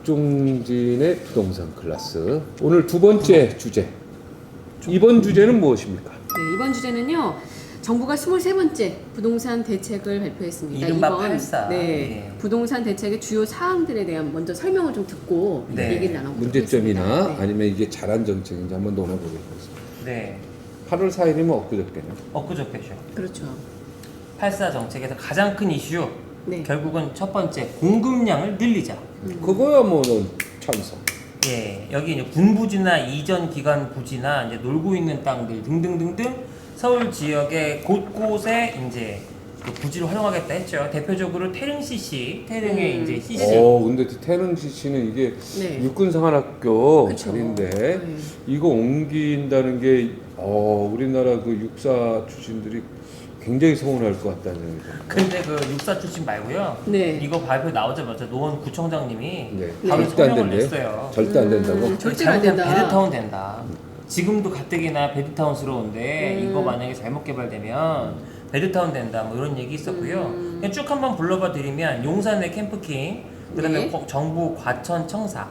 박종진의 부동산 클래스. 오늘 두 번째 주제. 이번 주제는 무엇입니까? 네, 이번 주제는요. 정부가 23번째 부동산 대책을 발표했습니다. 이른바 이번 84. 네, 예. 부동산 대책의 주요 사항들에 대한 먼저 설명을 좀 듣고 네. 얘기를 나눠보겠습니다. 문제점이나 네. 아니면 이게 잘한 정책인지 한번 논해보겠습니다. 네. 8월 4일이면 엊그저께네요. 엊그저께죠. 그렇죠. 84 정책에서 가장 큰 이슈. 네. 결국은 첫 번째 공급량을 늘리자. 그거야 뭐 찬성. 예, 여기 이제 군부지나 이전 기간 부지나 이제 놀고 있는 땅들 등등등등 서울 지역의 곳곳에 이제 그 부지를 활용하겠다 했죠. 대표적으로 태릉 CC, 태릉의 이제 CC. 근데 태릉 CC는 이게 네. 육군생활학교 그쵸. 자리인데 네. 이거 옮긴다는 게 우리나라 그 육사 출신들이 굉장히 서운할 것 같다는 생각이 듭니다. 근데 그 육사 출신 말고요. 네. 이거 발표 나오자마자 노원 구청장님이 네. 바로 절대 안 성명을 된대. 냈어요. 절대 안 된다고. 절대로 안 잘못하면 된다. 베드타운 된다. 지금도 가뜩이나 베드타운스러운데 이거 만약에 잘못 개발되면 베드타운 된다. 뭐 이런 얘기 있었고요. 그냥 쭉 한번 불러봐 드리면 용산의 캠프킹, 그다음에 네. 정부 과천청사,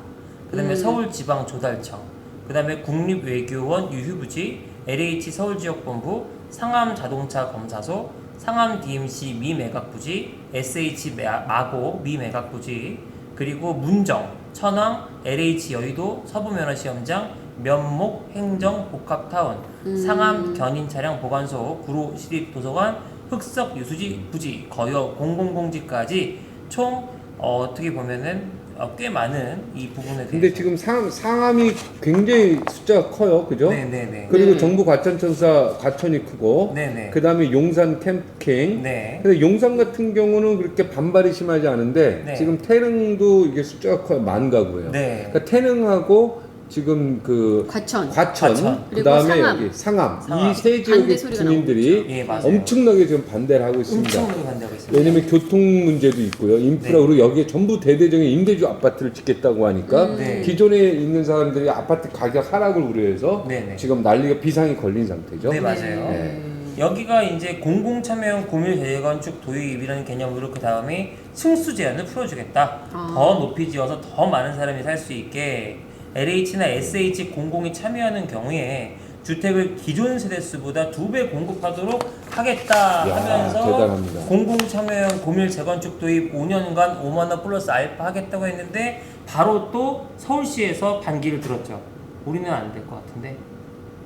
그다음에 서울지방조달청, 그다음에 국립외교원 유휴부지, LH 서울지역본부, 상암자동차검사소, 상암 DMC 미매각부지, SH 마고 미매각부지, 그리고 문정, 천왕, LH 여의도 서부면허시험장, 면목 행정복합타운, 상암 견인차량 보관소, 구로 시립도서관, 흑석 유수지 부지, 거여 공공공지까지 총 어떻게 보면은 꽤 많은 이 부분에 대해서. 근데 지금 상암이 굉장히 숫자가 커요, 그죠? 네네네. 그리고 네. 정부 과천청사 과천이 크고, 네네. 그 다음에 용산 캠핑. 네. 근데 용산 같은 경우는 그렇게 반발이 심하지 않은데 네. 지금 태릉도 이게 숫자가 커요, 만 가구예요. 네. 그러니까 태릉하고 지금 그 과천. 과천, 과천. 그 다음에 그리고 상암. 여기 상암, 상암. 이 세 반대 지역의 소리가 주민들이 예, 맞아요. 엄청나게 지금 반대를 하고 있습니다. 엄청나게 반대하고 있습니다. 왜냐면 교통 문제도 있고요, 인프라, 네. 그리고 여기에 전부 대대적인 임대주 아파트를 짓겠다고 하니까 네. 기존에 있는 사람들이 아파트 가격 하락을 우려해서 네네. 지금 난리가 비상이 걸린 상태죠. 네, 맞아요. 네. 여기가 이제 공공참여형 공유 재건축 도입이라는 개념으로 그 다음에 층수 제한을 풀어주겠다. 더 높이 지어서 더 많은 사람이 살 수 있게 LH나 SH 공공이 참여하는 경우에 주택을 기존 세대수보다 2배 공급하도록 하겠다 이야, 하면서 대단합니다. 공공참여형 공유 재건축 도입 5년간 5만원 플러스 알파 하겠다고 했는데 바로 또 서울시에서 반기를 들었죠. 우리는 안 될 것 같은데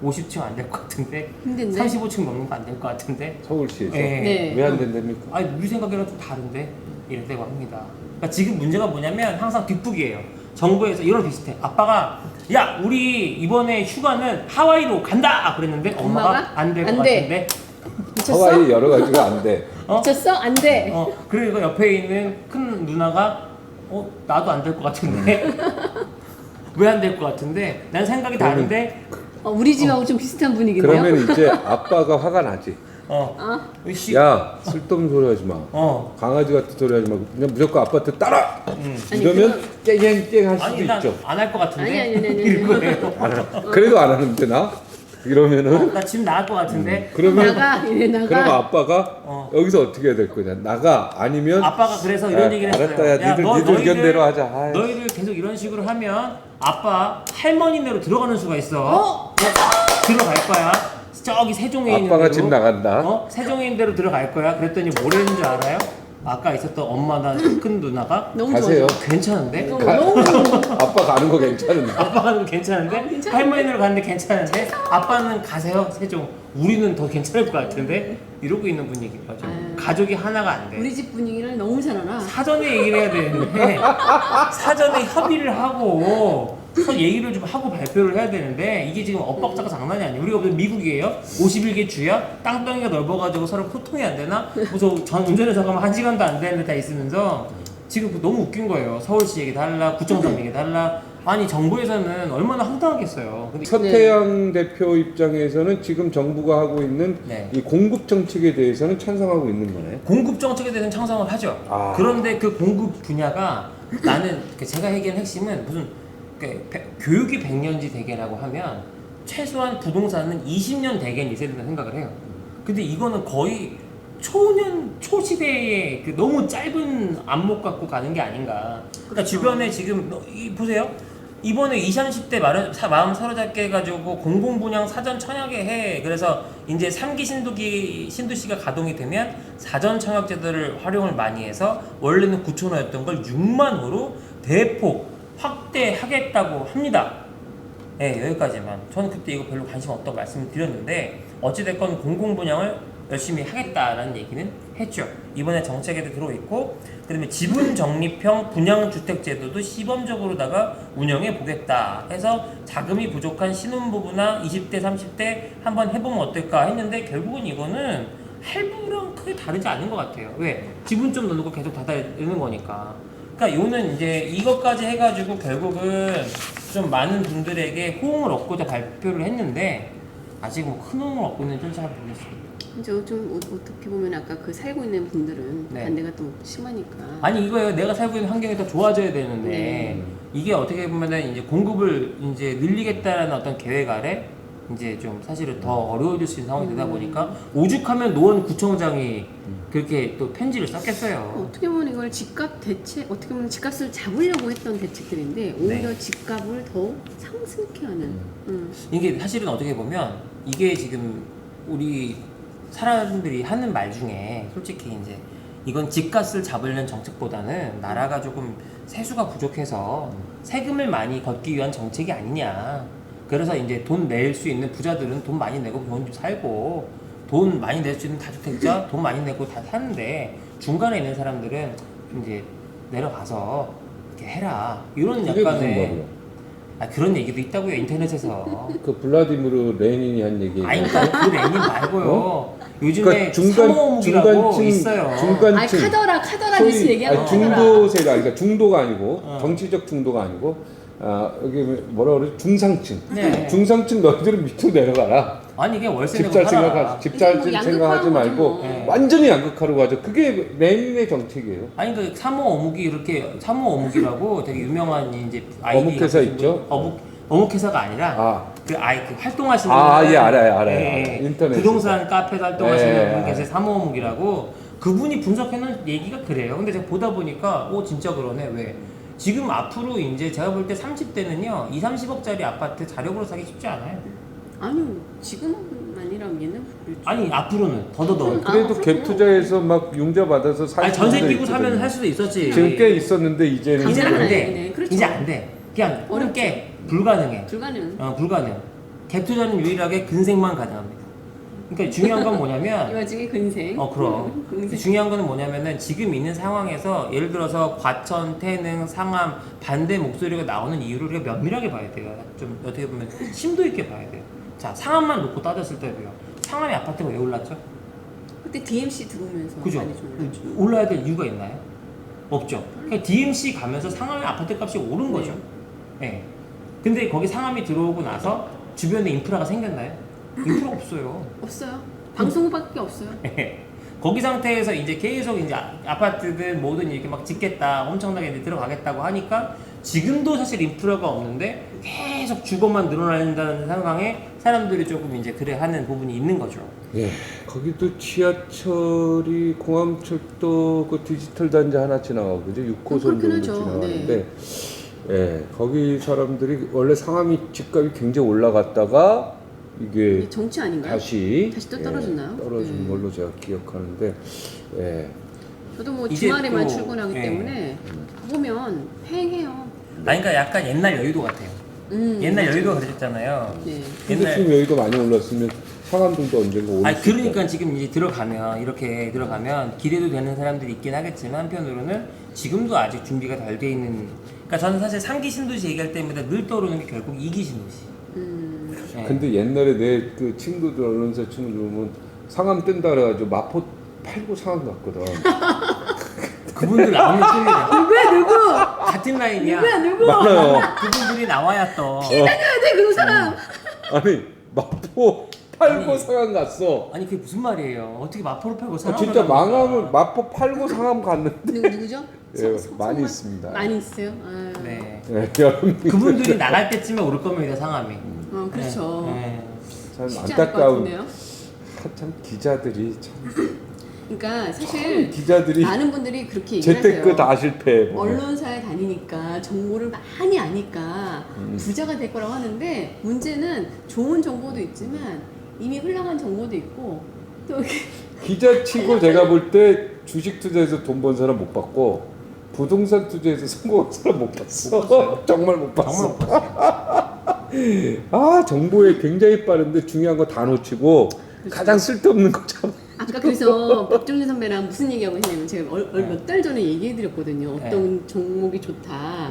50층 안 될 것 같은데 힘든데? 35층 넘는 거 안 될 것 같은데 서울시에서 예. 네. 왜 안 된답니까? 아니 우리 생각이랑 좀 다른데 이랬다고 합니다. 그러니까 지금 문제가 뭐냐면 항상 뒷북이에요. 정부에서 이런 비슷해. 아빠가 야 우리 이번에 휴가는 하와이로 간다 그랬는데 엄마가 안 될 것 안 돼. 같은데 미쳤어? 하와이 여러 가지가 안 돼. 미쳤어? 안 돼. 그리고 옆에 있는 큰 누나가 나도 안 될 것 같은데 왜 안 될 것 같은데 난 생각이 다른데 우리 집하고 좀 비슷한 분위기네요. 그러면 이제 아빠가 화가 나지. 씨, 야, 쓸데없는 소리 하지 마. 강아지 같은 소리 하지 말고 그냥 무조건 아빠한테 따라. 이러면 깽깽깽 할 수도 아니 있죠. 난 안 할 것 같은데 아니. 이거예요. 그래도 안 하는데 나? 이러면은 나 집 나갈 것 같은데 그러면 나가 이래 나가. 그러면 아빠가 여기서 어떻게 해야 될 거냐? 나가 아니면 아빠가 그래서 이런 얘기를 했어요. 알았다, 야, 니들 의견대로 하자. 아이. 너희들 계속 이런 식으로 하면 아빠 할머니네로 들어가는 수가 있어. 들어갈 거야. 저기 세종에 있는 아빠가 데로. 집 나간다. 세종에 있는 데로 들어갈 거야. 그랬더니 뭐랬는 줄 알아요? 아까 있었던 엄마나 큰 누나가 너무 가세요. 좋아. 괜찮은데? 너무 아빠 가는 거 괜찮은데. 아빠 가는 거 괜찮은데? 할머니네로 가는데 괜찮은데? 아빠는 가세요 세종. 우리는 더 괜찮을 것 같은데? 이러고 있는 분위기인 거죠. 가족이 하나가 안 돼. 우리 집 분위기를 너무 잘 알아. 사전에 얘기를 해야 되는데 사전에 협의를 하고 얘기를 좀 하고 발표를 해야 되는데 이게 지금 엇박자가 장난이 아니에요. 우리가 무슨 미국이에요? 51개 주야? 땅덩이가 넓어가지고 서로 소통이 안 되나? 무슨 전 운전해서 가면 1시간도 안 되는데 다 있으면서 지금 너무 웃긴 거예요. 서울시 얘기 달라, 구청장 얘기 달라. 아니 정부에서는 얼마나 황당하겠어요. 근데 서태양 대표 입장에서는 지금 정부가 하고 있는 네. 이 공급 정책에 대해서는 찬성하고 있는 거네. 공급 정책에 대해서는 찬성을 하죠. 그런데 그 공급 분야가 나는 제가 얘기한 핵심은 무슨 교육이 100년지 대계라고 하면 최소한 부동산은 20년 대계는 있어야 된다고 생각을 해요. 근데 이거는 거의 초년 초시대의 그 너무 짧은 안목 갖고 가는 게 아닌가. 그러니까 그렇죠. 주변에 지금 보세요. 이번에 20, 30대 마음 사로잡게 해가지고 공공분양 사전 청약에 해. 그래서 이제 3기 신도시가 가동이 되면 사전 청약 제도를 활용을 많이 해서 원래는 9천 호였던 걸 6만 호로 대폭 확대하겠다고 합니다. 네, 여기까지만. 저는 그때 이거 별로 관심 없다고 말씀을 드렸는데 어찌됐건 공공분양을 열심히 하겠다라는 얘기는 했죠. 이번에 정책에도 들어있고, 그다음에 지분 적립형 분양주택 제도도 시범적으로다가 운영해 보겠다 해서 자금이 부족한 신혼부부나 20대 30대 한번 해보면 어떨까 했는데 결국은 이거는 할부랑 크게 다르지 않은 것 같아요. 왜? 지분 좀 넣는 거 계속 닫아내는 거니까. 그러니까 요는 이제 이것까지 해가지고 결국은 좀 많은 분들에게 호응을 얻고자 발표를 했는데 아직 뭐 큰 호응을 얻고 있는지 잘 모르겠어요. 좀 어떻게 보면 아까 그 살고 있는 분들은 네. 반대가 또 심하니까. 아니 이거예요. 내가 살고 있는 환경이 더 좋아져야 되는데 네. 이게 어떻게 보면은 이제 공급을 이제 늘리겠다라는 어떤 계획 아래 이제 좀 사실은 더 어려워질 수 있는 상황이 되다 보니까 오죽하면 노원 구청장이 그렇게 또 편지를 썼겠어요. 어떻게 보면 이걸 집값 대책, 어떻게 보면 집값을 잡으려고 했던 대책들인데 오히려 네. 집값을 더 상승케 하는. 이게 사실은 어떻게 보면 이게 지금 우리 사람들이 하는 말 중에 솔직히 이제 이건 집값을 잡으려는 정책보다는 나라가 조금 세수가 부족해서 세금을 많이 걷기 위한 정책이 아니냐. 그래서 이제 돈 낼 수 있는 부자들은 돈 많이 내고 좋은 집 살고 돈 많이 낼 수 있는 다주택자 돈 많이 내고 다 사는데 중간에 있는 사람들은 이제 내려가서 이렇게 해라. 이런 그게 무슨 약간의 말이야? 그런 얘기도 있다고요 인터넷에서. 그 블라디미르 레닌이 한 얘기. 아니 그러니까 그 레닌 말고요. 요즘에 그러니까 사모음이라고 있어요. 아니 중간층. 카더라 뉴스 얘기하는 아니, 거잖아. 중도세가 그러니까 중도가 아니고 어. 정치적 중도가 아니고 여기 뭐라 그래 중상층. 네. 중상층 너희들은 밑으로 내려가라. 아니 이게 월세 집 내고 살 살아. 생각하지 집 살 이게 뭐 생각하지 양극화하는 말고 거죠, 뭐. 네. 완전히 양극화로 가죠. 그게 레닌의 정책이에요. 아니 그 사모 어묵이 이렇게 사모 어묵이라고 되게 유명한 이제 어묵 회사 있죠? 어묵 회사가 아니라 아, 그 활동하시는 예, 알아요. 예, 인터넷 부동산 카페 활동하시는 예. 분 계세요. 사모 어묵이라고 그분이 분석해놓은 얘기가 그래요. 근데 제가 보다 보니까 진짜 그러네. 왜? 지금 앞으로 이제 제가 볼 때 30대는요 2, 30억짜리 아파트 자력으로 사기 쉽지 않아요. 아니요 지금은 아니라면은 그렇죠. 아니 앞으로는 더더더. 그래도 갭 투자해서 막 융자 받아서 살 아니 전세 수도 끼고 있거든요. 사면 할 수도 있었지. 지금 꽤 있었는데 이제는 이제는 안 돼. 네, 그렇죠. 이제 안 돼. 그냥 어렵게 불가능해. 불가능. 불가능. 갭 투자는 유일하게 근생만 가능합니다. 그러니까 중요한 건 이 뭐냐면 와중에 근생. 그럼. 근생. 중요한 거는 뭐냐면은 지금 있는 상황에서 예를 들어서 과천, 태릉, 상암 반대 목소리가 나오는 이유를 우리가 면밀하게 봐야 돼요. 좀 어떻게 보면 심도 있게 봐야 돼요. 자, 상암만 놓고 따졌을 때도요. 상암의 아파트가 왜 올랐죠? 그때 DMC 들어오면서 그죠? 많이 좀 올랐죠. 올라야 될 이유가 있나요? 없죠. 그냥 DMC 가면서 상암의 아파트 값이 오른 거죠. 네. 근데 거기 상암이 들어오고 나서 주변에 인프라가 생겼나요? 인프라가 없어요. 없어요. 방송국밖에 없어요. 거기 상태에서 이제 계속 이제 아파트들 뭐든 이렇게 막 짓겠다, 엄청나게 이제 들어가겠다고 하니까 지금도 사실 인프라가 없는데 계속 주거만 늘어난다는 상황에 사람들이 조금 이제 그래 하는 부분이 있는 거죠. 예, 거기도 지하철이 공항철도 그 디지털 단지 하나 지나가고 그죠? 6호선 그렇긴 정도 하죠. 지나가는데 예, 거기 사람들이 원래 상암이 집값이 굉장히 올라갔다가 이게 이게 정치 아닌가요? 다시 또 떨어졌나요? 떨어진 네. 걸로 제가 기억하는데 예. 저도 뭐 이제 주말에만 또, 출근하기 예. 때문에 보면 팽해요. 그러니까 약간 옛날 여의도 같아요. 옛날 여의도가 그랬잖아요. 네. 근데 지금 여기가 많이 올랐으면 상암들도 언젠가 오를 수 있다. 그러니까 지금 이제 이렇게 들어가면 기대도 되는 사람들이 있긴 하겠지만 한편으로는 지금도 아직 준비가 덜 돼 있는. 그러니까 저는 사실 3기 신도시 얘기할 때마다 늘 떠오르는 게 결국 2기 신도시. 네. 근데 옛날에 내 그 친구들 언론사 친구들 보면 상암 뜬다 그래가지고 마포 팔고 상암 갔거든. 그분들 나오면 틀리네. 누구야 누구? 같은 라인이야. 누구야 누구? 많아요. 그분들이 나와야 또. 해야 돼 그 사람. 아니 마포 팔고 아니, 상암 갔어. 아니 그게 무슨 말이에요? 어떻게 마포를 팔고 상암을 진짜 갑니까? 망하면 마포 팔고 상암 갔는데 누구죠? 예, 많이 있습니다. 많이 있어요. 아유. 네. 예, 여러분 그분들이 나갈 때쯤에 오를 겁니다 상암이. 그렇죠. 네. 참 쉽지 않을 것 안타까운 같은데요. 참 기자들이 참 그러니까 사실 기자들이 많은 분들이 그렇게 얘기를 재테크 하세요. 다 실패해. 보면. 언론사에 다니니까 정보를 많이 아니까 부자가 될 거라고 하는데 문제는 좋은 정보도 있지만 이미 흘러간 정보도 있고 또 이렇게 기자치고 제가 볼 때 주식 투자에서 돈 번 사람 못 봤고 부동산 투자에서 성공한 사람 못 봤어. 못 봤어요? 정말 못 봤어. 정말 못 봤어요. 아 정보에 굉장히 빠른데 중요한 거 다 놓치고 가장 쓸데없는 거 참. 아까 그래서 박종준 선배랑 무슨 얘기하고 있냐면 제가 몇 달 전에 얘기해드렸거든요. 어떤 종목이 좋다.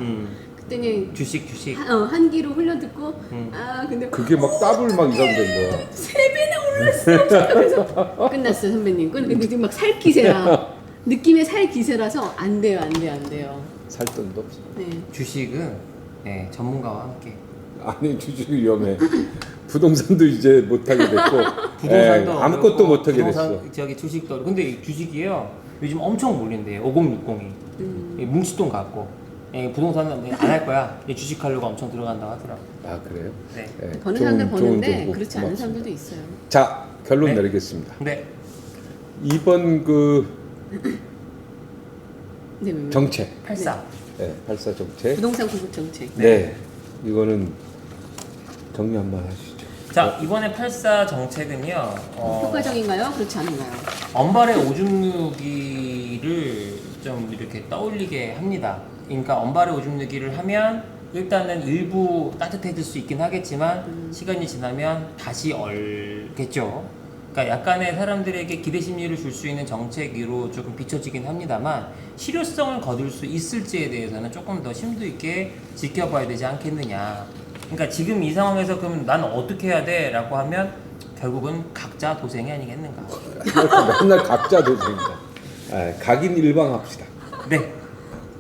그때는 주식. 한기로 흘려듣고 아 근데 그게 막 더블 막 이런 된 거야. 3배나 올랐어. 그래서 끝났어요 선배님. 근데 지금 막 살 기세라 느낌의 살 기세라서 안 돼요. 살 돈도 없어. 네. 주식은 네, 전문가와 함께. 아니 주식이 위험해. 부동산도 이제 못하게 됐고 부동산도 아무것도 어렵고, 못하게 부동산, 됐어. 저기 주식도 어렵고. 근데 주식이에요. 요즘 엄청 몰린대요. 5060이. 뭉치돈 갖고. 예, 부동산은 안 할 거야. 주식하려고 엄청 들어간다고 하더라고. 아 그래요? 네. 네, 버는 사람들 좋은 버는데 정보 그렇지 않은 고맙습니다. 사람들도 있어요. 자 결론 네. 내리겠습니다. 네. 이번 그 네, 정책, 84. 네, 84 정책. 부동산 공급 정책. 네. 이거는 정리 한번 하시죠. 자, 이번에 84 정책은요. 효과적인가요? 그렇지 않은가요? 언발의 오줌 누기를 좀 이렇게 떠올리게 합니다. 그러니까 언발의 오줌 누기를 하면 일단은 일부 따뜻해질 수 있긴 하겠지만 시간이 지나면 다시 얼겠죠. 그러니까 약간의 사람들에게 기대 심리를 줄 수 있는 정책으로 조금 비춰지긴 합니다만 실효성을 거둘 수 있을지에 대해서는 조금 더 심도 있게 지켜봐야 되지 않겠느냐. 그러니까 지금 이 상황에서 그럼 난 어떻게 해야 돼? 라고 하면 결국은 각자 도생이 아니겠는가. 맨날 각자 도생이다. 아, 각인 일방합시다. 네.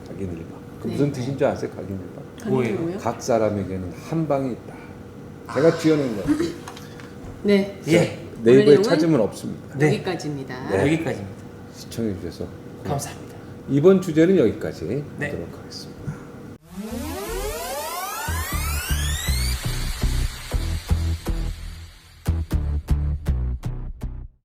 각인 일방. 그 무슨 뜻인지 아세요? 각인 일방. 뭐예요? 각 사람에게는 한 방이 있다. 제가 지어낸 거예요. 네. 예. 네이버에 내용은 찾으면 없습니다. 네. 여기까지입니다. 네. 여기까지입니다. 시청해 주셔서 감사합니다. 이번 주제는 여기까지 네. 하도록 하겠습니다.